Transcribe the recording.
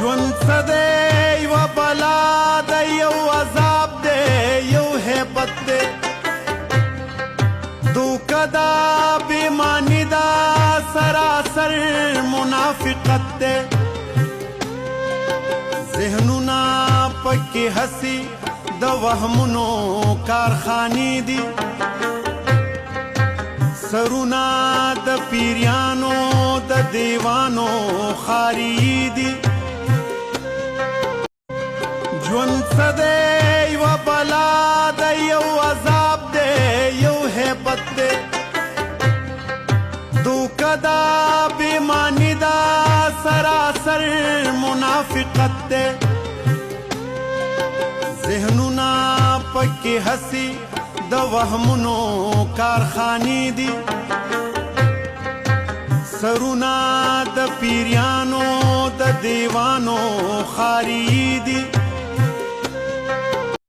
ژوند څه دی یوه بلا ده یو عذاب دی یو هیبت دی دوکه دا بېماني دا سراسر منافقت دی ذهنونه پکې هسي د وهمونو کارخانې دي سرونه د پیریانو د دیوانو خاري دي ژوند څه دی یوه بلا ده یو عذاب دی یو هیبت دی دوکه دا بېماني دا سراسر منافقت دی ذهنونه پکې هسي د وهمونو کارخانې دي سرونه د پیریانو د دیوانو خاري دي